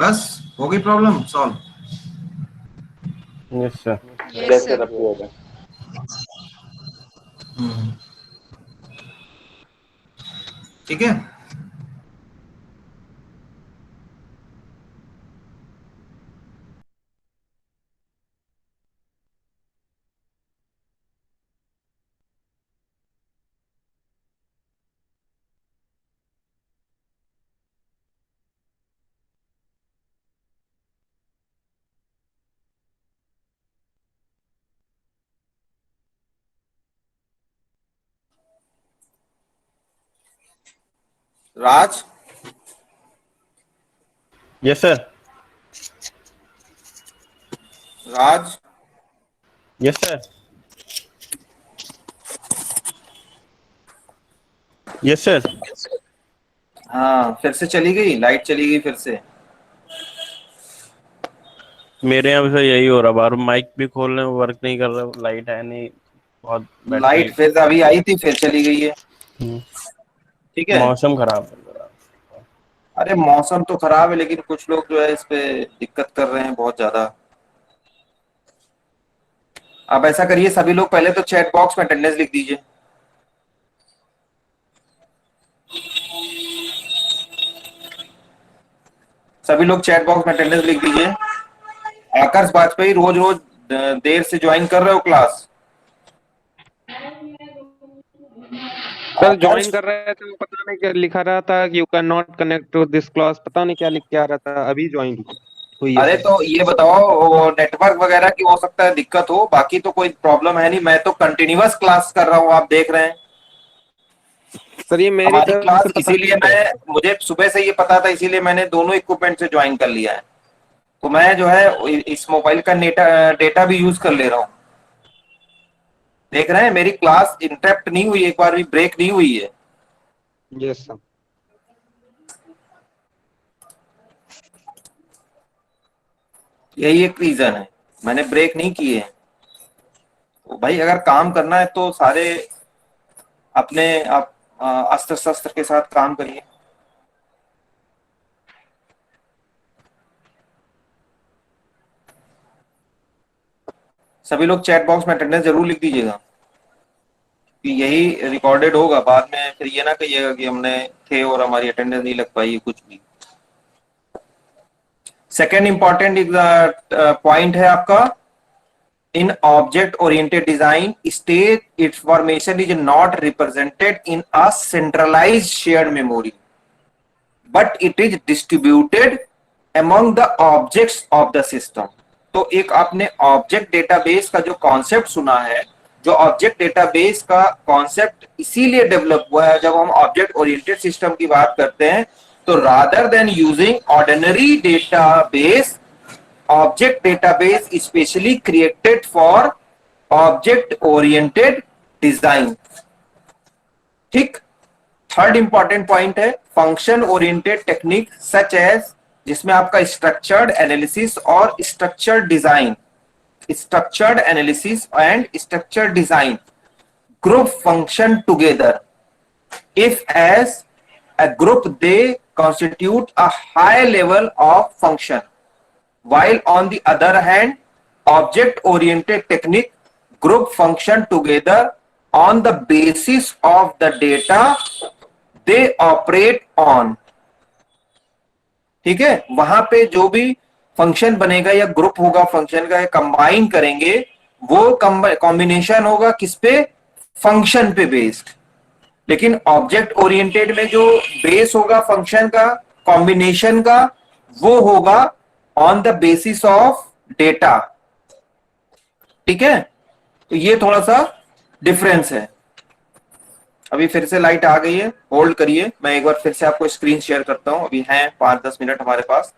बस हो गई problem solve.
Yes sir.
Yes, sir.
ठीक है। राज,
यस सर।
राज,
यस सर। Yes sir.
हाँ फिर से चली गई, लाइट चली गई फिर से।
मेरे यहाँ भी सर यही हो रहा, बार माइक भी खोल रहे हैं, वर्क नहीं कर रहा, लाइट है नहीं, बहुत बैटरी।
लाइट फिर अभी आई थी फिर चली गई है। ठीक है।
मौसम खराब है जरा।
अरे मौसम तो खराब है लेकिन कुछ लोग जो है इस पे दिक्कत कर रहे हैं बहुत ज्यादा। अब ऐसा करिए सभी लोग पहले तो चैट बॉक्स में अटेंडेंस लिख दीजिए। सभी लोग चैट बॉक्स में अटेंडेंस लिख दीजिए। आकाश वाजपेयी रोज रोज देर से ज्वाइन कर रहे हो क्लास?
सर ज्वाइन कर रहे थे, पता नहीं क्या लिखा रहा था कि you can not connect to this class, पता नहीं क्या लिख के आ रहा था, अभी ज्वाइन हुई है
अरे
सर।
तो ये बताओ नेटवर्क वगैरह की हो सकता है दिक्कत हो, बाकी तो कोई प्रॉब्लम है नहीं। मैं तो कंटिन्यूअस क्लास कर रहा हूँ, आप देख रहे हैं
सर ये मेरी
हमारी
तरफ
क्लास।
से पता
इसीलिए
नहीं है।
मुझे सुबह से ये पता था, इसीलिए मैंने दोनों इक्विपमेंट से ज्वाइन कर लिया है। तो मैं जो है इस मोबाइल का डेटा भी यूज कर ले रहा हूँ। देख रहे हैं मेरी क्लास इंटरप्ट नहीं हुई, एक बार भी ब्रेक नहीं हुई है।
Yes sir.
यही एक रीजन है, मैंने ब्रेक नहीं किए हैं। तो भाई अगर काम करना है तो सारे अपने आप अस्त्र शस्त्र के साथ काम करिए। सभी लोग चैट बॉक्स में अटेंडेंस जरूर लिख दीजिएगा कि यही रिकॉर्डेड होगा, बाद में फिर ये ना कहिएगा कि हमने थे और हमारी अटेंडेंस नहीं लग पाई कुछ भी। सेकेंड इंपॉर्टेंट पॉइंट है आपका, in object oriented design state information is not represented in a centralized shared memory but it is distributed among the objects of the system। तो एक आपने ऑब्जेक्ट डेटाबेस का जो कॉन्सेप्ट सुना है, जो ऑब्जेक्ट डेटाबेस का कॉन्सेप्ट इसीलिए डेवलप हुआ है जब हम ऑब्जेक्ट ओरिएंटेड सिस्टम की बात करते हैं, तो rather than using ordinary database, object database specially created for object oriented design. ठीक। थर्ड इंपॉर्टेंट पॉइंट है function oriented technique such as, जिसमें आपका स्ट्रक्चर्ड एनालिसिस और structured design, structured analysis and structured design group function together if as a group they constitute a high level of function, while on the other hand object oriented technique group function together on the basis of the data they operate on। ठीक है, वहां पे जो भी function बनेगा या group होगा function का, कंबाइन करेंगे, वो कॉम्बिनेशन होगा किस पे? फंक्शन पे बेस्ड। लेकिन ऑब्जेक्ट ओरिएंटेड में जो बेस होगा फंक्शन का, कॉम्बिनेशन का, वो होगा on the basis of data. ठीक है, तो ये थोड़ा सा डिफरेंस है। अभी फिर से लाइट आ गई है, होल्ड करिए, मैं एक बार फिर से आपको स्क्रीन शेयर करता हूं। अभी हैं 5-10 मिनट हमारे पास।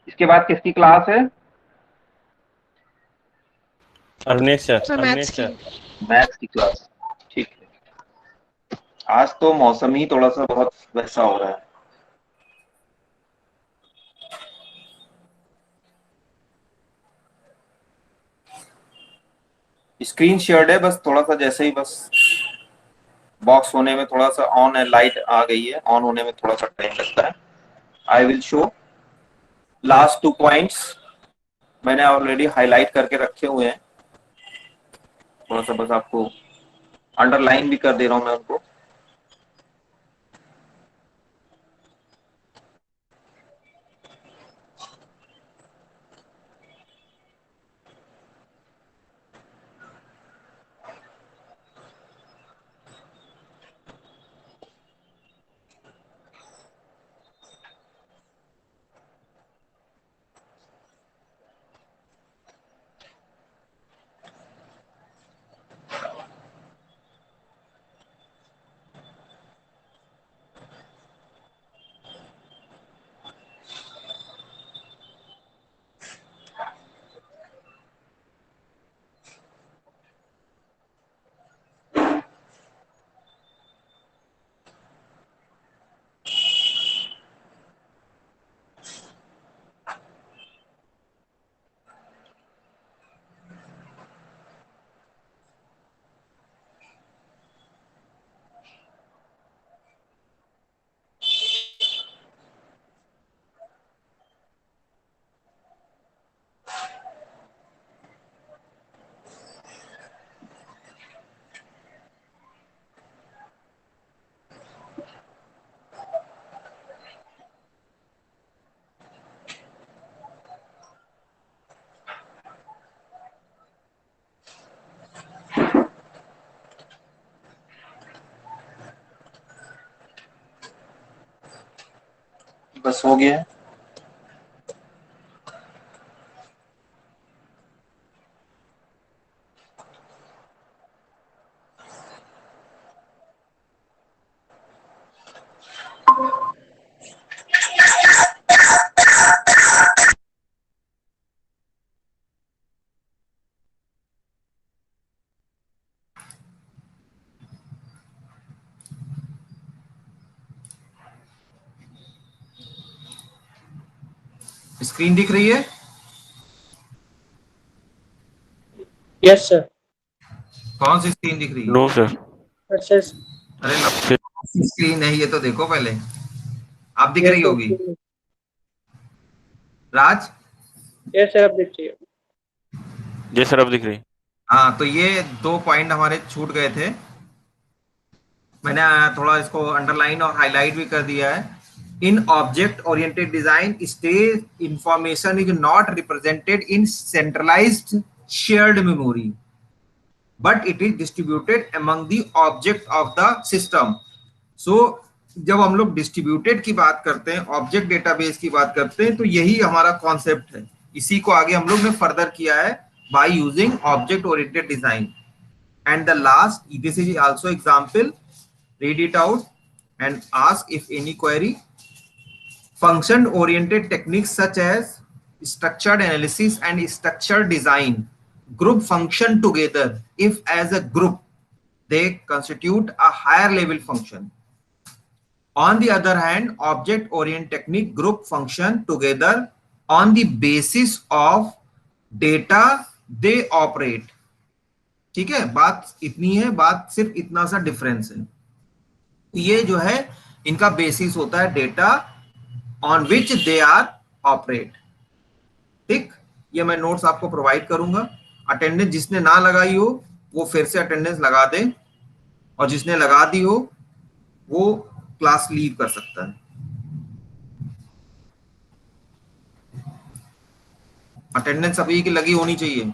इसके बाद किसकी क्लास है?
अरनेश सर।
सर मैथ्स की।
मैथ्स की क्लास। ठीक है। आज तो मौसम ही थोड़ा सा बहुत वैसा हो रहा है। स्क्रीन शेयर्ड है, बस थोड़ा सा जैसे ही बस बॉक्स होने में थोड़ा सा ऑन है, लाइट आ गई है, ऑन होने में थोड़ा सा टाइम लगता है। I will show last 2 points, मैंने ऑलरेडी हाईलाइट करके रखे हुए हैं, थोड़ा सा बस आपको अंडरलाइन भी कर दे रहा हूं मैं उनको। बस हो गया है। स्क्रीन दिख रही है?
Yes sir.
कौन सी स्क्रीन दिख रही है?
No sir.
अच्छा
अरे स्क्रीन है ये तो देखो पहले, आप दिख रही होगी। राज?
यस सर, अब दिख रही है।
जी सर अब दिख रही।
हाँ, तो ये 2 पॉइंट हमारे छूट गए थे, मैंने थोड़ा इसको अंडरलाइन और हाईलाइट भी कर दिया है। In object oriented design stage information is not represented in centralized shared memory but it is distributed among the object of the system. So जब हम लोग डिस्ट्रीब्यूटेड की बात करते हैं, ऑब्जेक्ट डेटाबेस की बात करते हैं, तो यही हमारा कॉन्सेप्ट है। इसी को आगे हम लोग ने फर्दर किया है by using object oriented design. And the last, this is also example, read it out and ask if any query. Function oriented techniques such as structured analysis and structured design group function together if as a group they constitute a higher level function. On the other hand, object oriented technique group function together on the basis of data they operate. ठीक है, बात इतनी है, बात सिर्फ इतना सा difference है। ये जो है इनका बेसिस होता है data on which they are operate. ठीक, ये मैं नोट्स आपको प्रोवाइड करूंगा। अटेंडेंस जिसने ना लगाई हो वो फिर से अटेंडेंस लगा दे, और जिसने लगा दी हो वो क्लास लीव कर सकता है। अटेंडेंस सभी की लगी होनी चाहिए।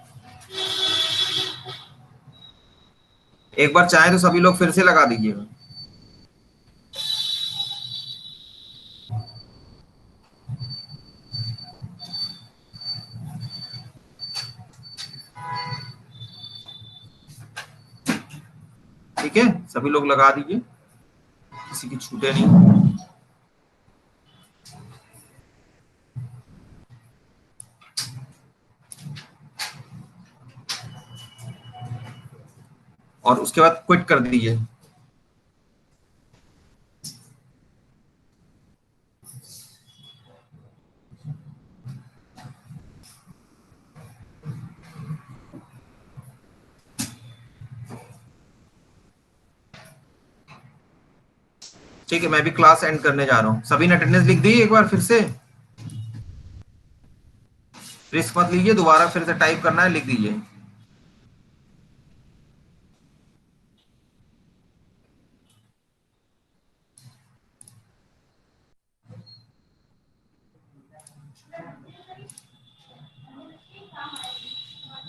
एक बार चाहे तो सभी लोग फिर से लगा दीजिएगा। ठीक है, सभी लोग लगा दीजिए, किसी की छूटे नहीं। और उसके बाद क्विट कर दीजिए। ठीक है, मैं भी क्लास एंड करने जा रहा हूँ। सभी ने अटेंडेंस लिख दी एक बार फिर से? रिस्क मत लीजिए, दोबारा फिर से टाइप करना है, लिख दीजिए।